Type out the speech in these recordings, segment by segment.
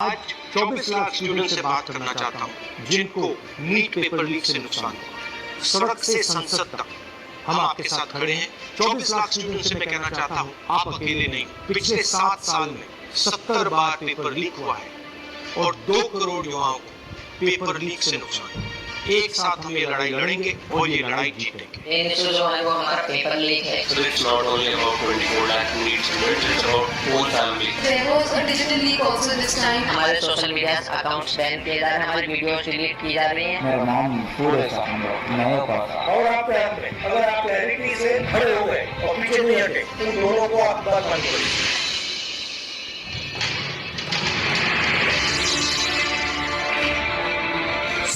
आज 24 लाख स्टूडेंट से बात करना चाहता हूँ जिनको नीट पेपर लीक से नुकसान हुआ। सड़क से संसद तक हम आपके साथ खड़े हैं। 24 लाख स्टूडेंट से मैं कहना चाहता हूँ, आप अकेले नहीं। पिछले 7 साल में 70 बार पेपर लीक हुआ है और 2 करोड़ युवाओं को पेपर लीक से नुकसान हुआ। एक साथ हम ये लड़ाई लड़ेंगे और ये लड़ाई जीतेंगे। ये इशू जो है वो हमारा पेपर लीक है। So it's not only about 24 lakh NEET students, it's about whole family. There was a digital leak also this time. हमारे सोशल मीडिया अकाउंट्स बैन किए जा रहे हैं, हमारी वीडियोस डिलीट की जा रही हैं। मेरा नाम पूरे हम लोग नहीं हो पाता। और आप अगर आप क्लैरिटी से खड़े हो गए और पीछे नहीं हटे तो दोनों को आप बात माननी पड़ेगी।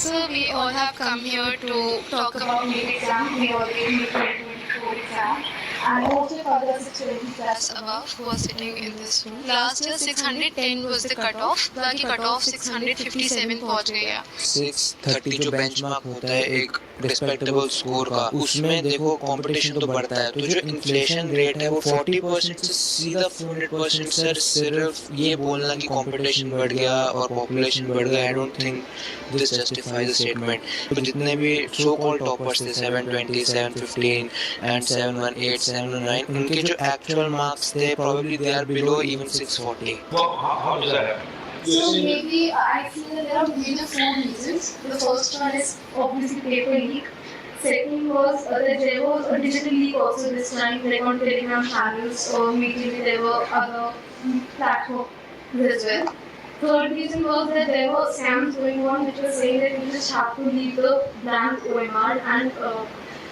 So we all have come here to talk about NEET exam. We already need 2024 exam. And most of others 70 plus above who are sitting in this room. Last year 610 was the cutoff. बाकी cutoff 657 पहुंच गया। 630 जो benchmark होता है एक respectable score का, उसमें देखो कंपटीशन तो बढ़ता है। तो जो इन्फ्लेशन रेट है वो 40% से सीधा 400% सर सिर्फ ये बोलना कि कंपटीशन बढ़ गया और पॉपुलेशन बढ़ गया, I don't think this justifies the statement. तो जितने भी सो कॉल्ड टॉपर्स थे 720, 715 एंड 718, 709, उनके जो एक्चुअल मार्क्स थे probably they are below even 640. Well, how does that happen? So maybe I feel that there are major 4 reasons. The first one is obviously paper leak. Second was that there was a digital leak also this time, like on Telegram channels or maybe there were other platforms as well. Third reason was that there were scams going on which were saying that you just have to leave the blank OMR and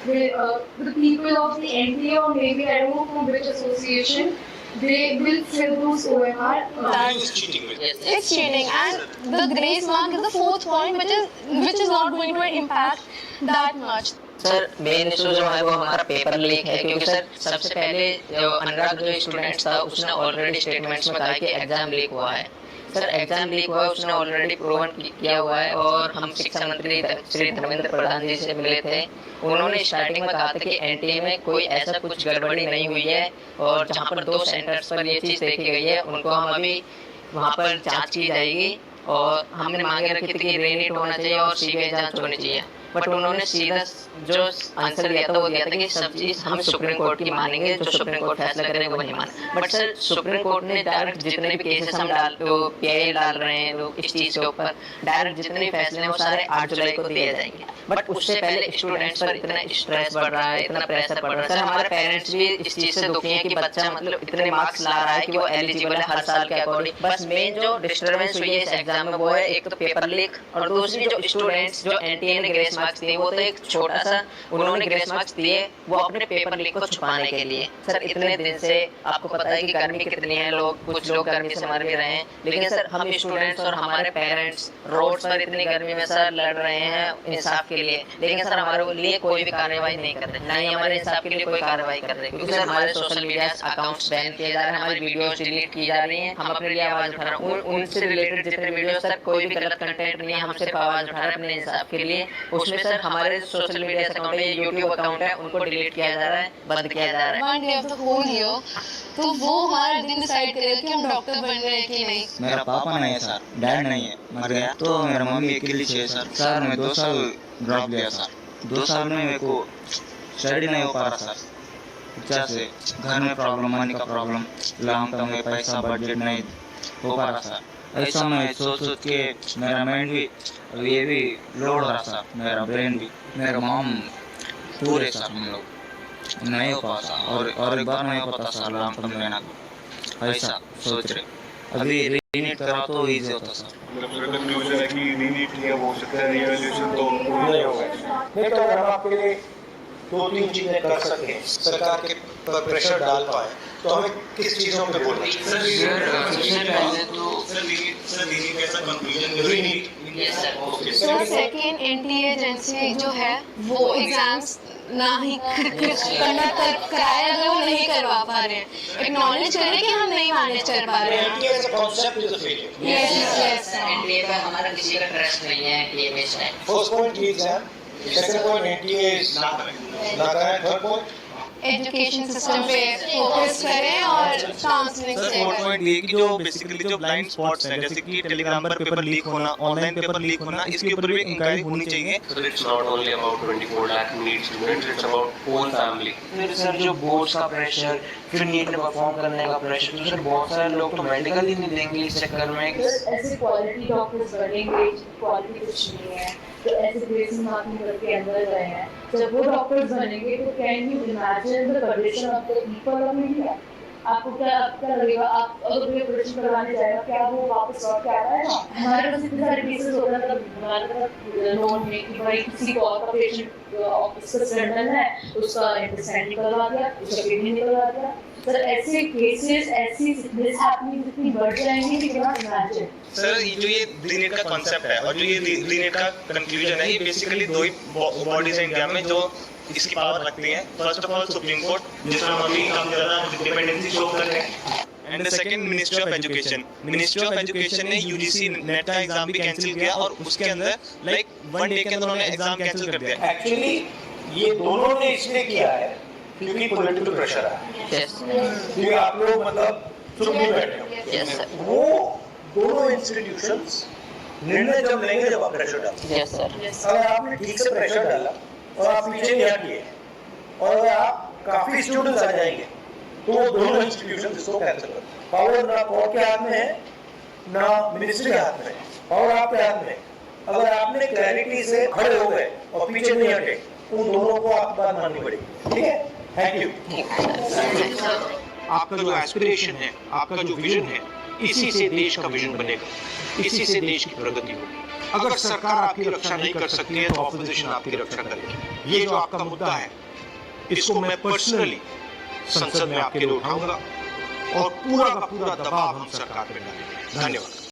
the people of the NTA or maybe I don't know from which association, they will fill those OMR. That is cheating with it. It's cheating, and the grace mark is the 4th point, which is not going to impact that much. Sir main issue जो है वो हमारा paper leak है, क्योंकि sir सबसे पहले अनुराग जो student था उसने ऑलरेडी स्टेटमेंट्स में कहा कि एग्जाम लीक हुआ है। सर एग्जाम लीक हुआ है उसने ऑलरेडी प्रूवन किया हुआ है, और हम शिक्षा मंत्री श्री धर्मेंद्र प्रधान जी से मिले थे। उन्होंने स्टार्टिंग में कहा था कि एनटीए में कोई ऐसा कुछ गड़बड़ी नहीं हुई है, और जहां पर 2 सेंटर्स पर ये चीज़ देखी गई है उनको हम अभी वहां पर जांच की जाएगी, और हमने मांगे रखी थी कि रीनीट होना चाहिए और सीबीआई जांच होनी चाहिए। बट उन्होंने सीधा जो आंसर दिया था वो दिया था कि सब चीज़ हम सुप्रीम कोर्ट की मानेंगे, जो सुप्रीम कोर्ट फैसला करेगा वही माने। बट सर सुप्रीम कोर्ट ने डायरेक्ट जितने भी केसेस हम पीआईएल डाल रहे हैं लोग इस चीज़ के ऊपर, डायरेक्ट जितने भी फैसले हैं वो सारे 8 जुलाई को दिए जाएंगे। बट उससे पहले स्टूडेंट्स पर इतना स्ट्रेस बढ़ रहा है, इतना प्रेशर बढ़ रहा है। सर हमारे पेरेंट्स भी इस चीज़ से दुखी हैं कि बच्चा मतलब इतने मार्क्स ला रहा है कि वो एलिजिबल है हर साल के अकॉर्डिंग। बस मेन जो डिस्टर्बेंस हुई है इस एग्जाम में वो है एक तो पेपर लीक, और दूसरी जो स्टूडेंट्स जो एनटीए ने ग्रेस मार्क्स दिए वो तो एक छोटा सा उन्होंने ग्रेस मार्क्स दिए वो अपने पेपर लीक को छुपाने के लिए। सर इतने दिन से आपको पता है कि गर्मी कितनी है, कुछ लोग गर्मी से मर भी रहे हैं, लेकिन सर हम स्टूडेंट्स और हमारे पेरेंट्स रोड पर इतनी गर्मी में सर लड़ रहे हैं इंसाफ के लिए, लेकिन सर हमारे लिए कोई भी कार्रवाई नहीं कर रहे, ना ही हमारे इंसाफ के लिए कोई कार्रवाई कर रहे, क्योंकि सर हमारे सोशल मीडिया अकाउंट्स बैन किए जा रहे हैं, हमारी वीडियोस डिलीट की जा रही हैं। हम अपने लिए आवाज़ उठा रहे हैं, उनसे रिलेटेड जितने वीडियो सर कोई भी गलत कंटेंट नहीं है, हम सिर्फ आवाज़ उठा रहे हैं अपने इंसाफ के लिए। उसमें सर हमारे सोशल मीडिया अकाउंट है, यूट्यूब अकाउंट है, उनको डिलीट किया जा रहा है, बंद किया जा रहा है। One day of the whole year, तो वो हमारा दिन डिसाइड करेगा कि हम डॉक्टर बन रहे हैं कि नहीं। मेरा पापा नहीं है सर, डैड नहीं है, मर गया। तो मेरा मम्मी अकेली है सर। सर मैं 2 साल ड्रॉप लिया सर। 2 साल में मेरे को स्टडी नहीं हो पा रहा सर। अच्छा से घर में प्रॉब्लम, मनी का प्रॉब्लम, लॉन्ग टर्म में पैसा बजट नहीं हो पा रहा सर। ऐसा मैं सोच के मेरा माइंड भी ये भी लोड रहा सर, मेरा ब्रेन भी, मेरा मॉम पूरे सर हम लोग नहीं हो पाता, और एक बार नहीं होता सर लॉन्ग टर्म लेना को, ऐसा सोच रहे। अभी रीनीट करा तो इजी होता सर। मतलब कंक्लूजन है कि रीनीट नहीं हो सकता है, रीवैल्यूएशन तो नहीं होगा। नहीं तो अगर हम आपके लिए 2-3 चीजें कर सकें, सरकार के पर प्रेशर डाल पाए, तो हमें किस चीजों पे बोलना चाहिए? सबसे पहले तो सर सेकेंड एनटीए एजेंसी जो है वो एग्जाम्स ना ही कंडक्ट कराया अगर वो नहीं करवा पा रहे हैं, एक्नॉलेज करें कि हम नहीं मैनेज कर पा रहे हैं। NTA as a concept is a failure. Yes NTA पर हमारा किसी का ट्रस्ट नहीं है कि ये मिस है। First point is exam. Second point, NTA is not correct. Third point, education system पे फोकस करें और काउंसलिंग सर से 4.8 की जो बेसिकली जो ब्लाइंड स्पॉट्स हैं जैसे कि टेलीग्राम पर पेपर लीक होना, ऑनलाइन पेपर लीक होना, इसके ऊपर भी इंक्वायरी होनी चाहिए। So it's not only about 24 lakh NEET students, it's about whole family. फिर सर जो बोर्ड्स का प्रेशर, फिर नीट में परफॉर्म करने का प्रेशर, तो सर बहुत सारे लोग तो मेडिकल ही नहीं देंगे इस चक्कर में। ऐसे क्वालिटी डॉक्टर्स बनेंगे, क्वालिटी कुछ नहीं है, तो ऐसे ग्रेसिंग मार्किंग करके अंदर गए हैं। जब वो डॉक्टर्स बनेंगे तो can you imagine the condition of the people of India? आपको क्या लगेगा, आप अगर कोई ऑपरेशन करवाने जाएगा, क्या वो वापस लौट के आ पाएगा? हमारे पास इतने सारे केसेस हो रहे हैं, हमारे पास नोन में कि भाई किसी को और का पेशेंट ऑफिसर सिलेंडर है, उसका इंटेस्टाइन निकलवा दिया, उसका किडनी निकलवा दिया। सर ऐसे केसेस, ऐसी सिकनेस हैपनिंग जितनी बढ़ जाएंगी कि क्या इमेजिन। सर जो ये रीनेट का कॉन्सेप्ट है और जो ये रीनेट का कंक्लूजन है, ये बेसिकली दो ही बॉडीज हैं इंडिया में जो इसकी पावर रखती हैं। First of all supreme court, जिसमें हम अभी काफी ज्यादा इंडिपेंडेंसी शो कर रहे हैं, and the second ministry of education. Ministry of education ने यूजीसी नेट का एग्जाम भी कैंसिल किया और उसके अंदर लाइक 1 डे के अंदर उन्होंने एग्जाम कैंसिल कर दिया। एक्चुअली ये दोनों ने इसलिए किया है क्योंकि पॉलिटिकल प्रेशर है, Yes. क्योंकि आप लोग मतलब चुप नहीं बैठे हो। Yes, sir. वो दोनों इंस्टीट्यूशंस निर्णय जब लेंगे जब आप प्रेशर डालेंगे। Yes, sir. अगर आपने ठीक से प्रेशर डाला और आप पीछे नहीं हटिए और अगर आप काफी स्टूडेंट्स आ जाएंगे तो वो दोनों इंस्टीट्यूशन इसको कैंसिल कर। पावर ना कोर्ट के हाथ में है ना मिनिस्ट्री के हाथ में है, पावर आपके हाथ में है। अगर आपने क्लैरिटी से खड़े हो गए और पीछे नहीं हटे तो उन दोनों को आपकी बात माननी पड़ेगी। ठीक है, थैंक यू। आपका जो एस्पिरेशन है, आपका जो विजन है, इसी से देश का विजन बनेगा, इसी से देश की प्रगति होगी। अगर सरकार आपकी रक्षा नहीं कर सकती है तो ऑपोजिशन आपकी रक्षा करेगी। ये जो आपका मुद्दा है, इसको मैं पर्सनली संसद में आपके लिए उठाऊंगा और पूरा का पूरा दबाव हम सरकार पे डालेंगे। धन्यवाद।